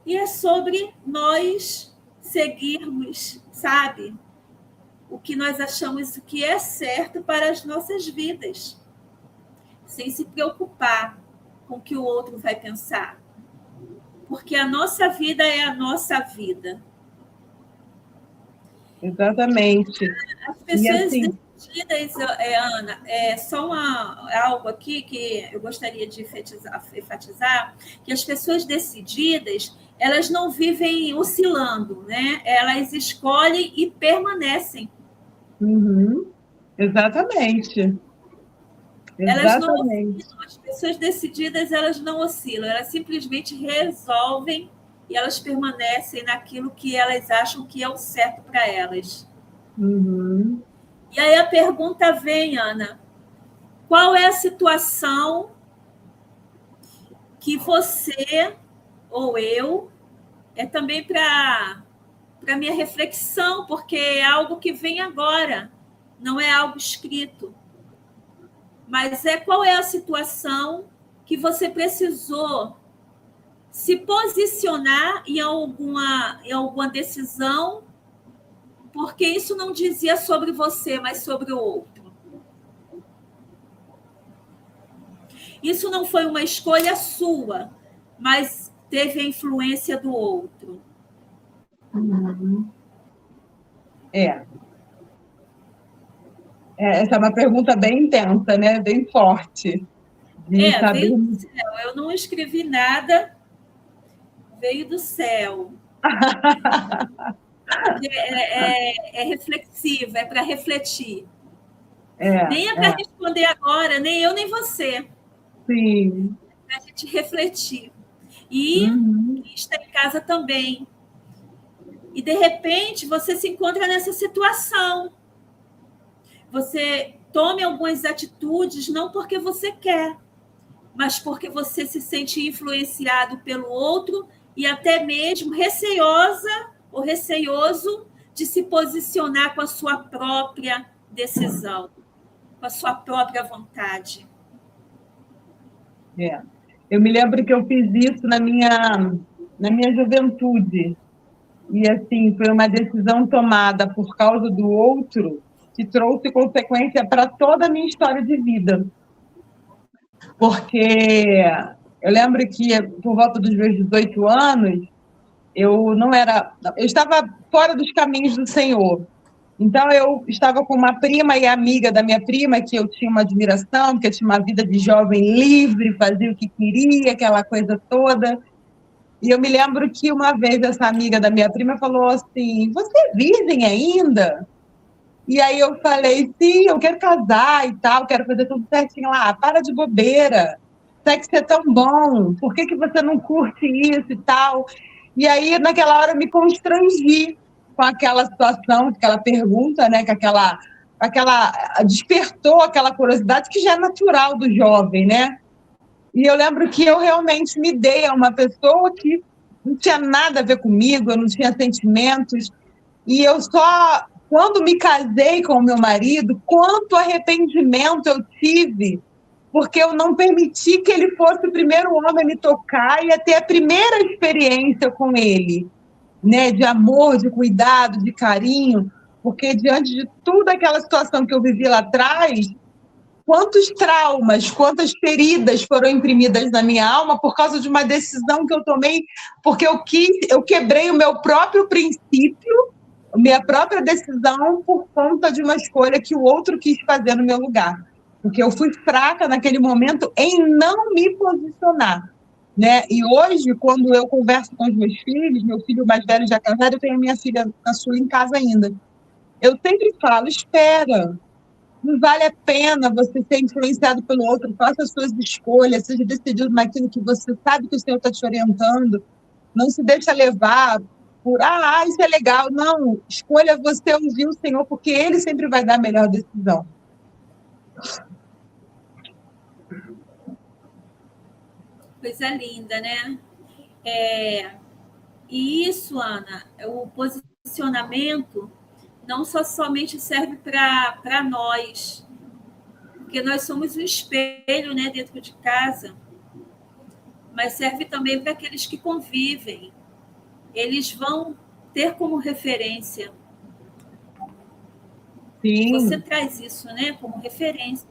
E é sobre nós seguirmos, sabe, o que nós achamos que é certo para as nossas vidas, sem se preocupar com o que o outro vai pensar. Porque a nossa vida é a nossa vida. Exatamente. As pessoas decididas, Ana, só algo aqui que eu gostaria de enfatizar, que as pessoas decididas, elas não vivem oscilando, né? Elas escolhem e permanecem. Exatamente. Elas não oscilam. As pessoas decididas, elas não oscilam, elas simplesmente resolvem e elas permanecem naquilo que elas acham que é o certo para elas. E aí a pergunta vem, Ana, qual é a situação que você ou eu é também para minha reflexão, porque é algo que vem agora, não é algo escrito. Mas qual é a situação que você precisou se posicionar em alguma decisão, porque isso não dizia sobre você, mas sobre o outro. Isso não foi uma escolha sua, mas teve a influência do outro. Essa é uma pergunta bem intensa, né? Bem forte. Veio do céu. Eu não escrevi nada, veio do céu. É reflexivo, é para refletir. Nem é para responder agora, nem eu, nem você. Sim. É para a gente refletir. E está em casa também. E, de repente, você se encontra nessa situação. Você tome algumas atitudes, não porque você quer, mas porque você se sente influenciado pelo outro e até mesmo receosa ou receioso de se posicionar com a sua própria decisão, com a sua própria vontade. Eu me lembro que eu fiz isso na minha juventude. E, assim, foi uma decisão tomada por causa do outro que trouxe consequência para toda a minha história de vida. Porque eu lembro que, por volta dos meus 18 anos, eu estava fora dos caminhos do Senhor. Então, eu estava com uma prima e amiga da minha prima, que eu tinha uma admiração, porque eu tinha uma vida de jovem livre, fazia o que queria, aquela coisa toda. E eu me lembro que uma vez essa amiga da minha prima falou assim: "Você é virgem ainda?" E aí eu falei: "Sim, eu quero casar e tal, quero fazer tudo certinho lá." "Para de bobeira, sexo é tão bom, por que você não curte isso e tal?" E aí, naquela hora, eu me constrangi com aquela situação, aquela pergunta, né? Despertou aquela curiosidade que já é natural do jovem, né? E eu lembro que eu realmente me dei a uma pessoa que não tinha nada a ver comigo, eu não tinha sentimentos. E eu só, quando me casei com o meu marido, quanto arrependimento eu tive, porque eu não permiti que ele fosse o primeiro homem a me tocar e a ter a primeira experiência com ele, né, de amor, de cuidado, de carinho, porque diante de toda aquela situação que eu vivi lá atrás, quantos traumas, quantas feridas foram imprimidas na minha alma por causa de uma decisão que eu tomei, porque eu quebrei o meu próprio princípio, minha própria decisão, por conta de uma escolha que o outro quis fazer no meu lugar. Porque eu fui fraca naquele momento em não me posicionar, né? E hoje, quando eu converso com os meus filhos, meu filho mais velho já casado, eu tenho a minha filha caçula em casa ainda. Eu sempre falo: espera, não vale a pena você ser influenciado pelo outro, faça as suas escolhas, seja decidido naquilo que você sabe que o Senhor está te orientando, não se deixa levar por, isso é legal. Não, escolha você ouvir o Senhor, porque Ele sempre vai dar a melhor decisão. Coisa linda, né? E isso, Ana, o posicionamento não somente serve para nós, porque nós somos um espelho, né, dentro de casa, mas serve também para aqueles que convivem. Eles vão ter como referência. Sim. Você traz isso, né, como referência.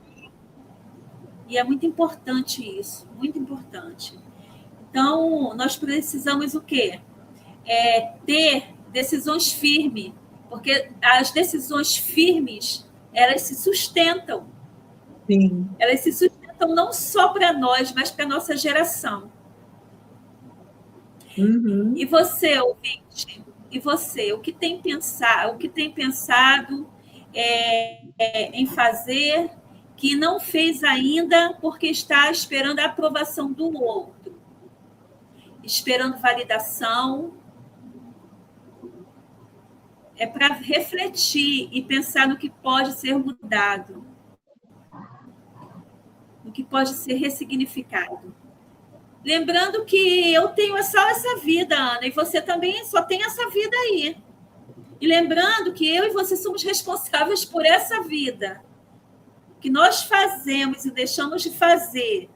E é muito importante isso, muito importante. Então, nós precisamos o quê? Ter decisões firmes, porque as decisões firmes, elas se sustentam. Sim. Elas se sustentam não só para nós, mas para a nossa geração. E você, ouvinte, e você, o que tem pensado em fazer que não fez ainda porque está esperando a aprovação do outro, esperando validação? É para refletir e pensar no que pode ser mudado, no que pode ser ressignificado. Lembrando que eu tenho só essa vida, Ana, e você também só tem essa vida aí. E lembrando que eu e você somos responsáveis por essa vida. O que nós fazemos e deixamos de fazer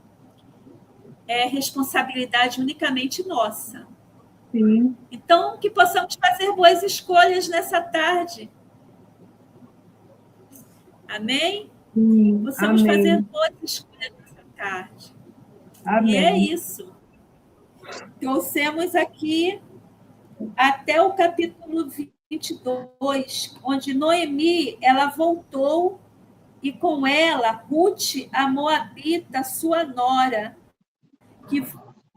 é responsabilidade unicamente nossa. Sim. Então, que possamos fazer boas escolhas nessa tarde. Amém? Sim. Possamos Amém. fazer boas escolhas nessa tarde. Amém. E é isso. Trouxemos aqui até o capítulo 22, onde Noemi, ela voltou e com ela Ruth, a moabita, sua nora, que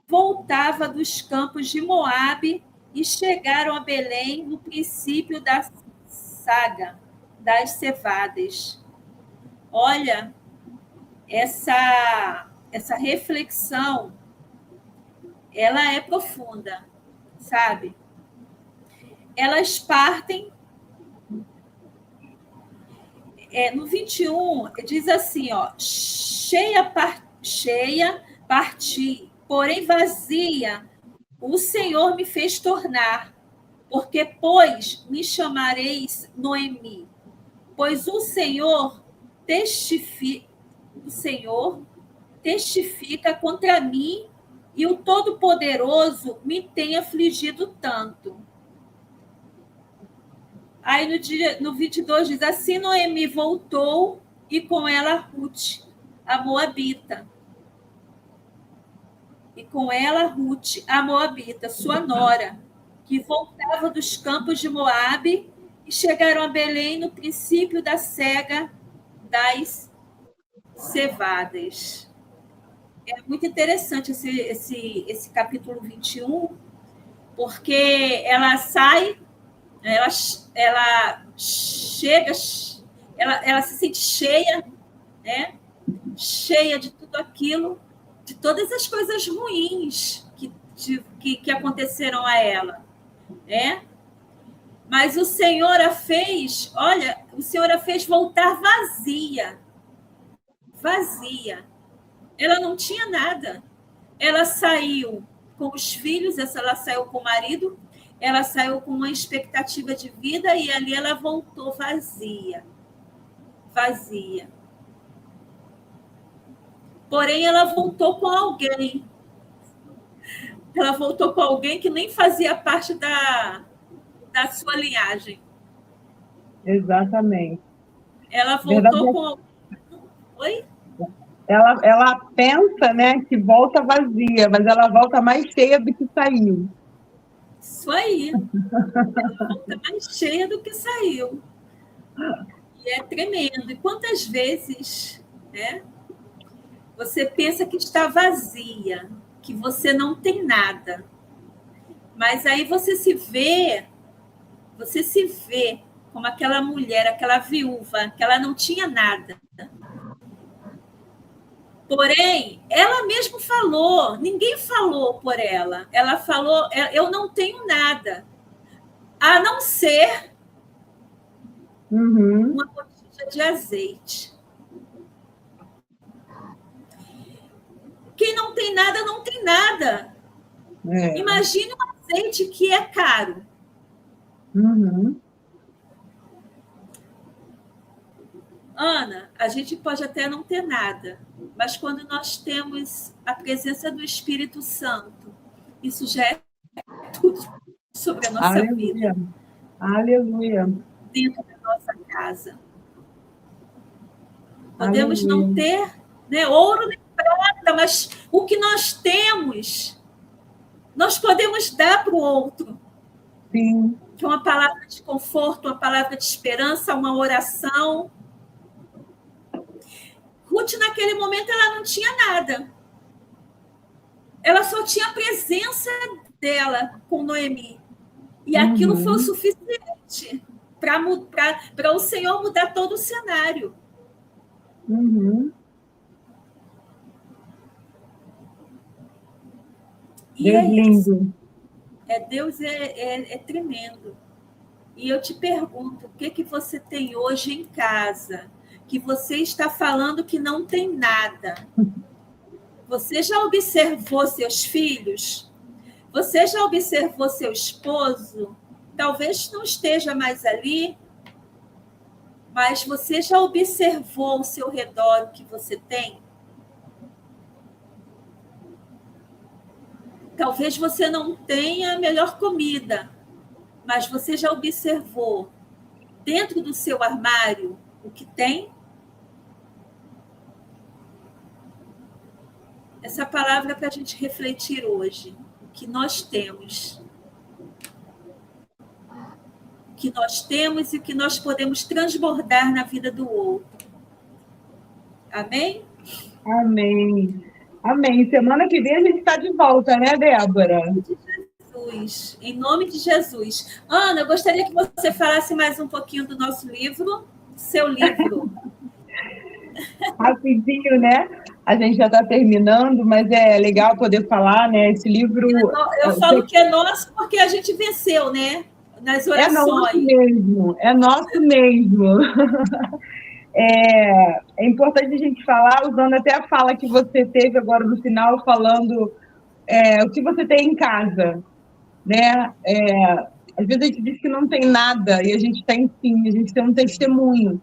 voltava dos campos de Moabe e chegaram a Belém no princípio da saga das cevadas. Olha, essa reflexão, ela é profunda, sabe? Elas partem. No 21, diz assim, ó, cheia parti, porém vazia, o Senhor me fez tornar, porque, pois, me chamareis Noemi, pois o Senhor testifica contra mim e o Todo-Poderoso me tem afligido tanto. Aí no 22 diz, assim Noemi voltou e com ela Ruth, a moabita. E com ela Ruth, a moabita, sua nora, que voltava dos campos de Moabe e chegaram a Belém no princípio da cega das cevadas. É muito interessante esse capítulo 21, porque ela sai, ela chega, ela se sente cheia, né? Cheia de tudo aquilo, de todas as coisas ruins que aconteceram a ela, né? Mas o Senhor a fez, olha, o Senhor a fez voltar vazia. Vazia. Ela não tinha nada. Ela saiu com os filhos, ela saiu com o marido, ela saiu com uma expectativa de vida e ali ela voltou vazia. Vazia. Porém, ela voltou com alguém. Ela voltou com alguém que nem fazia parte da sua linhagem. Exatamente. Ela voltou com alguém. Oi? Ela pensa, né, que volta vazia, mas ela volta mais cheia do que saiu. Isso aí. Ela volta mais cheia do que saiu. E é tremendo. E quantas vezes, né, você pensa que está vazia, que você não tem nada. Mas aí você se vê como aquela mulher, aquela viúva, que ela não tinha nada. Porém, ela mesma falou, ninguém falou por ela. Ela falou, eu não tenho nada, a não ser uma botija de azeite. Quem não tem nada, não tem nada. É. Imagine um azeite que é caro. Ana, a gente pode até não ter nada, mas quando nós temos a presença do Espírito Santo, isso já é tudo sobre a nossa vida. Aleluia. Dentro da nossa casa. Podemos não ter, né, ouro nem prata, mas o que nós temos, nós podemos dar para o outro. Sim. Que é uma palavra de conforto, uma palavra de esperança, uma oração. Ruth, naquele momento, ela não tinha nada. Ela só tinha a presença dela com Noemi. E aquilo foi o suficiente para o Senhor mudar todo o cenário. E Deus lindo. Deus é tremendo. E eu te pergunto, o que você tem hoje em casa? Que você está falando que não tem nada. Você já observou seus filhos? Você já observou seu esposo? Talvez não esteja mais ali, mas você já observou ao seu redor o que você tem? Talvez você não tenha a melhor comida, mas você já observou dentro do seu armário o que tem? Essa palavra é para a gente refletir hoje. O que nós temos. O que nós temos e o que nós podemos transbordar na vida do outro. Amém? Amém. Amém. Semana que vem a gente está de volta, né, Débora? Jesus, em nome de Jesus. Ana, eu gostaria que você falasse mais um pouquinho do nosso livro, seu livro. Rapidinho, né? A gente já está terminando, mas é legal poder falar, né? Esse livro... Eu falo que é nosso porque a gente venceu, né? Nas orações. É nosso mesmo, é nosso mesmo. É importante a gente falar, usando até a fala que você teve agora no final, falando o que você tem em casa, né? Às vezes a gente diz que não tem nada, e a gente tem sim, a gente tem um testemunho.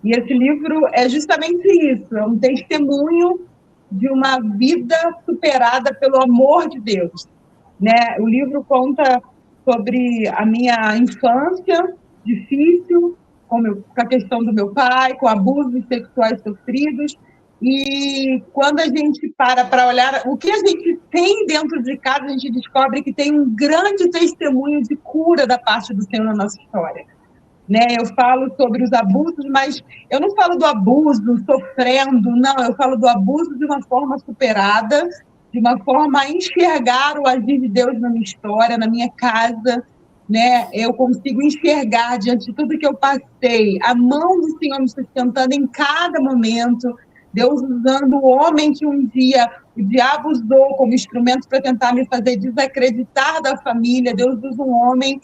E esse livro é justamente isso, é um testemunho de uma vida superada pelo amor de Deus, né? O livro conta sobre a minha infância difícil, com a questão do meu pai, com abusos sexuais sofridos, e quando a gente para olhar o que a gente tem dentro de casa, a gente descobre que tem um grande testemunho de cura da parte do Senhor na nossa história. Né? Eu falo sobre os abusos, mas eu não falo do abuso sofrendo, não, eu falo do abuso de uma forma superada, de uma forma a enxergar o agir de Deus na minha história, na minha casa, né? Eu consigo enxergar, diante de tudo que eu passei, a mão do Senhor me sustentando em cada momento, Deus usando o homem que um dia o diabo usou como instrumento para tentar me fazer desacreditar da família, Deus usa um homem,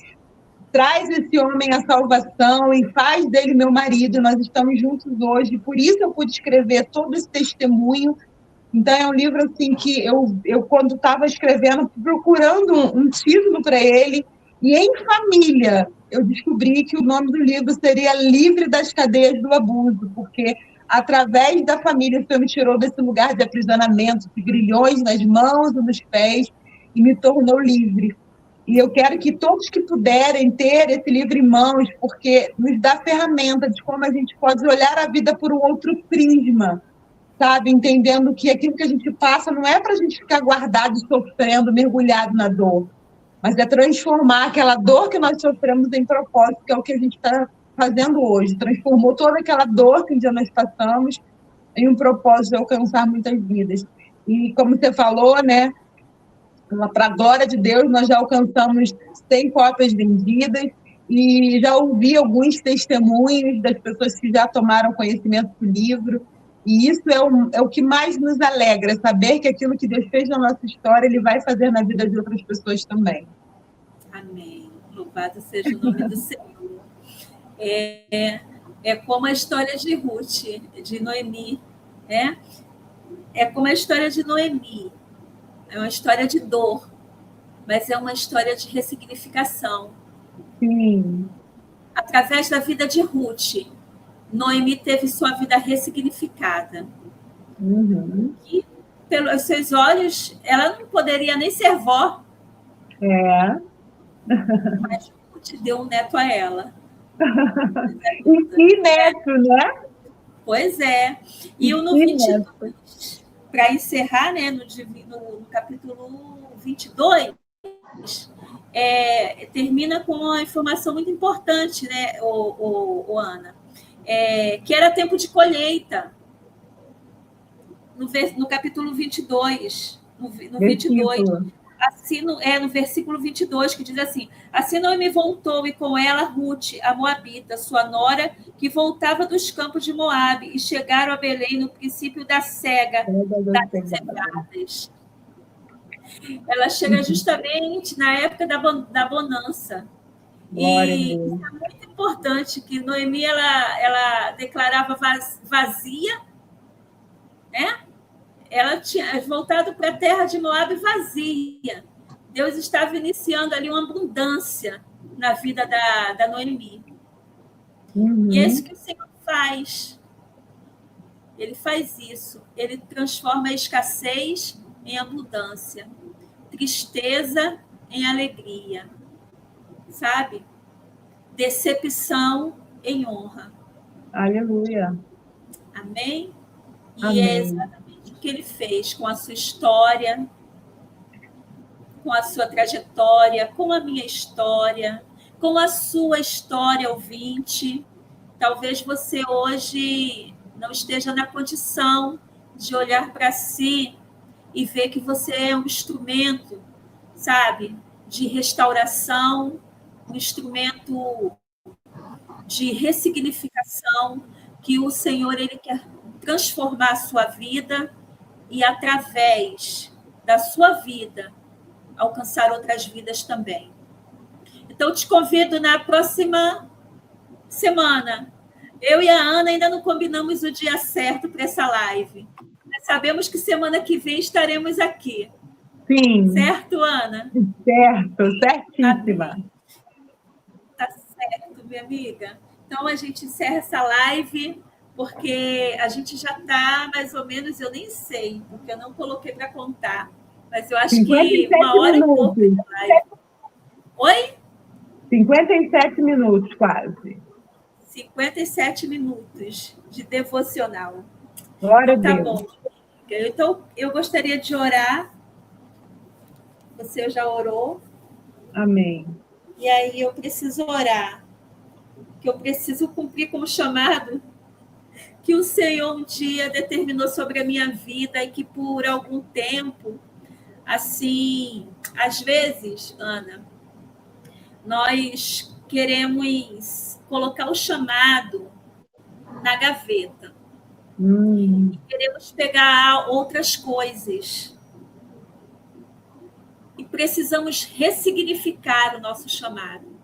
traz esse homem à salvação e faz dele meu marido, nós estamos juntos hoje, por isso eu pude escrever todo esse testemunho. Então é um livro assim que eu quando estava escrevendo, procurando um título para ele, e em família, eu descobri que o nome do livro seria Livre das Cadeias do Abuso, porque através da família o Senhor me tirou desse lugar de aprisionamento, de grilhões nas mãos e nos pés, e me tornou livre. E eu quero que todos que puderem ter esse livro em mãos, porque nos dá ferramenta de como a gente pode olhar a vida por um outro prisma, sabe? Entendendo que aquilo que a gente passa não é para a gente ficar guardado, sofrendo, mergulhado na dor, mas é transformar aquela dor que nós sofremos em propósito, que é o que a gente está fazendo hoje. Transformou toda aquela dor que um dia nós passamos em um propósito de alcançar muitas vidas. E como você falou, né? Para a glória de Deus, nós já alcançamos 100 cópias vendidas e já ouvi alguns testemunhos das pessoas que já tomaram conhecimento do livro. E isso é o que mais nos alegra, saber que aquilo que Deus fez na nossa história, Ele vai fazer na vida de outras pessoas também. Amém. Louvado seja o nome do Senhor. É como a história de Ruth, de Noemi, né? É como a história de Noemi. É uma história de dor, mas é uma história de ressignificação. Sim. Através da vida de Ruth, Noemi teve sua vida ressignificada. Uhum. E, pelos seus olhos, ela não poderia nem ser vó. Mas Ruth deu um neto a ela. E que neto, né? Pois é. E o no 22, para encerrar, né, no capítulo 22, termina com uma informação muito importante, né, Ana? Que era tempo de colheita. No capítulo 22, no 22, assim, no versículo 22, que diz assim: assim Noemi voltou, e com ela Ruth, a moabita, sua nora, que voltava dos campos de Moabe, e chegaram a Belém no princípio da cega das cegadas. Ela chega justamente na época da bonança. E isso é muito importante, que Noemi ela declarava vazia, né? ela tinha voltado para a terra de Moabe vazia. Deus estava iniciando ali uma abundância na vida da Noemi. E é isso que o Senhor faz. Ele faz isso. Ele transforma a escassez em abundância, tristeza em alegria, sabe? Decepção em honra. Aleluia. Amém? E Amém. é exatamente o que ele fez com a sua história, com a sua trajetória, com a minha história, com a sua história, ouvinte. Talvez você hoje não esteja na condição de olhar para si e ver que você é um instrumento, sabe, de restauração, um instrumento de ressignificação, que o Senhor ele quer transformar a sua vida e, através da sua vida, alcançar outras vidas também. Então, te convido na próxima semana. Eu e a Ana ainda não combinamos o dia certo para essa live. Mas sabemos que semana que vem estaremos aqui. Sim. Certo, Ana? Certo, certíssima. Tá certo, minha amiga. Então, a gente encerra essa live, porque a gente já está mais ou menos, eu nem sei, porque eu não coloquei para contar. Mas eu acho que 1 hora minutos. E pouco de live. Oi? 57 minutos, quase. 57 minutos de devocional. Glória então, a Deus. Tá bom. Então, eu gostaria de orar. Você já orou? Amém. E aí eu preciso orar, que eu preciso cumprir com o chamado que o Senhor um dia determinou sobre a minha vida e que por algum tempo, assim, às vezes, Ana, nós queremos colocar o chamado na gaveta. E queremos pegar outras coisas. E precisamos ressignificar o nosso chamado.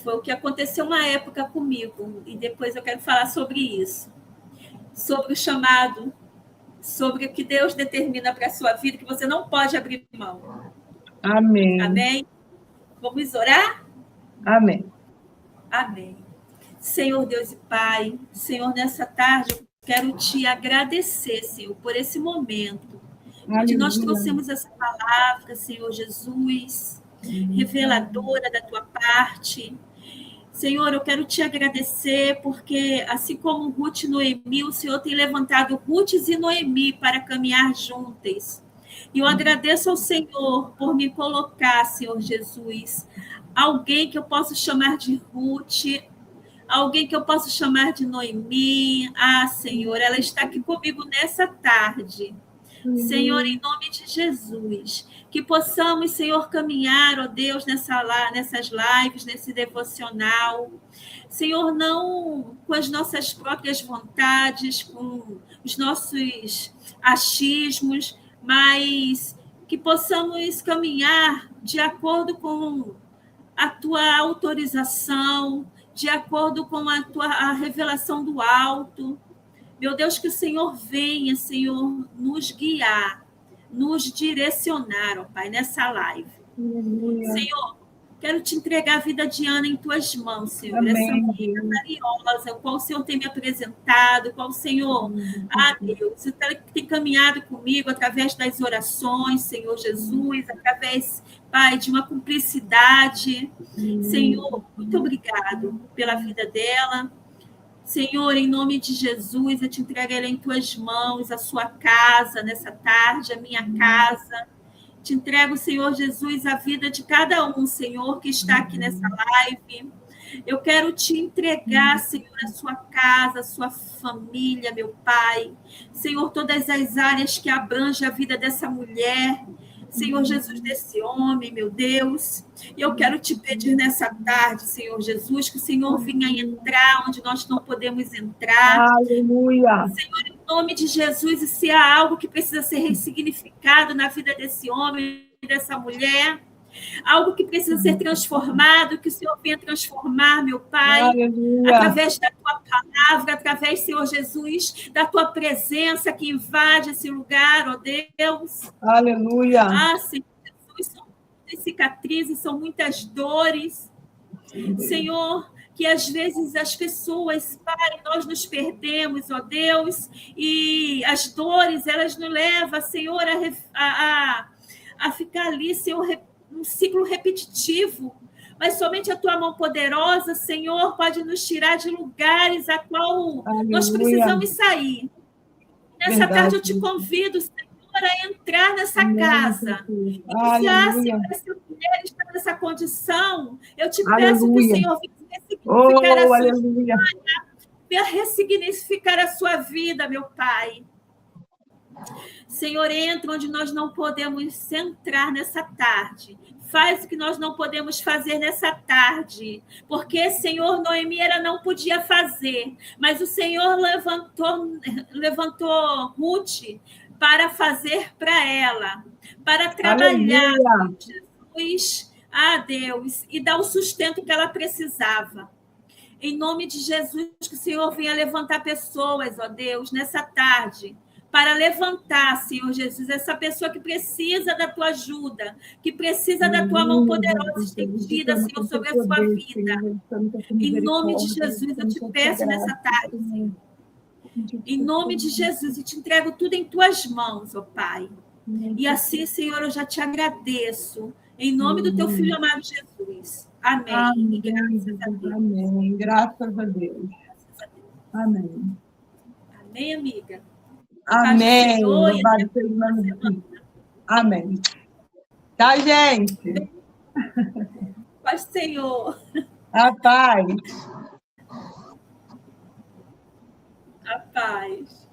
Foi o que aconteceu uma época comigo, e depois eu quero falar sobre isso. Sobre o chamado, sobre o que Deus determina para a sua vida, que você não pode abrir mão. Amém. Amém? Vamos orar? Amém. Amém. Senhor Deus e Pai, Senhor, nessa tarde eu quero te agradecer, Senhor, por esse momento, onde nós trouxemos essa palavra, Senhor Jesus, reveladora da tua parte. Senhor, eu quero te agradecer porque, assim como Ruth e Noemi, o Senhor tem levantado Ruth e Noemi para caminhar juntas. E eu agradeço ao Senhor por me colocar, Senhor Jesus, alguém que eu possa chamar de Ruth, alguém que eu possa chamar de Noemi. Ah, Senhor, ela está aqui comigo nessa tarde. Senhor, em nome de Jesus, que possamos, Senhor, caminhar, ó Deus, nessas lives, nesse devocional. Senhor, não com as nossas próprias vontades, com os nossos achismos, mas que possamos caminhar de acordo com a tua autorização, de acordo com a revelação do alto. Meu Deus, que o Senhor venha, Senhor, nos guiar, nos direcionar, ó Pai, nessa live. Senhor, quero te entregar a vida de Ana em tuas mãos, Senhor. Amém. Essa mulher valiosa, o qual o Senhor tem me apresentado, o qual o Senhor, Deus, você tem caminhado comigo através das orações, Senhor Jesus, através, Pai, de uma cumplicidade. Senhor, muito obrigado pela vida dela. Senhor, em nome de Jesus, eu te entrego ela em tuas mãos, a sua casa nessa tarde, a minha casa. Te entrego, Senhor Jesus, a vida de cada um, Senhor, que está aqui nessa live. Eu quero te entregar, Senhor, a sua casa, a sua família, meu Pai. Senhor, todas as áreas que abrangem a vida dessa mulher. Senhor Jesus, desse homem, meu Deus. E eu quero te pedir nessa tarde, Senhor Jesus, que o Senhor venha entrar onde nós não podemos entrar. Aleluia. Senhor, em nome de Jesus, e se há algo que precisa ser ressignificado na vida desse homem, dessa mulher, algo que precisa ser transformado, que o Senhor venha transformar, meu Pai, Aleluia. através da tua palavra, através, Senhor Jesus, da tua presença que invade esse lugar, ó Deus. Aleluia. Senhor Jesus, são muitas cicatrizes, são muitas dores. Senhor, que às vezes as pessoas, Pai, nós nos perdemos, ó Deus, e as dores, elas nos levam, Senhor, a ficar ali, Senhor, um ciclo repetitivo. Mas somente a tua mão poderosa, Senhor, pode nos tirar de lugares a qual nós precisamos sair. Nessa tarde eu te convido, Senhor, a entrar nessa casa. E se Senhor, essa mulher está nessa condição, eu te peço que o Senhor venha ressignificar a sua vida, meu Pai. Senhor, entra onde nós não podemos entrar nessa tarde. Faz o que nós não podemos fazer nessa tarde. Porque, Senhor, Noemi ela não podia fazer. Mas o Senhor levantou Ruth para fazer para ela. Para trabalhar, Jesus, Deus, e dar o sustento que ela precisava. Em nome de Jesus, que o Senhor venha levantar pessoas, ó Deus, nessa tarde, para levantar, Senhor Jesus, essa pessoa que precisa da tua ajuda, que precisa da tua mão poderosa estendida, Senhor, sobre a sua vida. Em nome de Jesus, eu te peço nessa tarde, Senhor. Em nome de Jesus, eu te entrego tudo em tuas mãos, ó Pai. E assim, Senhor, eu já te agradeço. Em nome do teu Filho amado Jesus. Amém. Amém. Graças a Deus. Amém. Graças a Deus. Amém. Amém, amiga. Amém. Louvado seja o nome de Deus. Amém. Tá, gente? Paz, Senhor. A paz. A paz.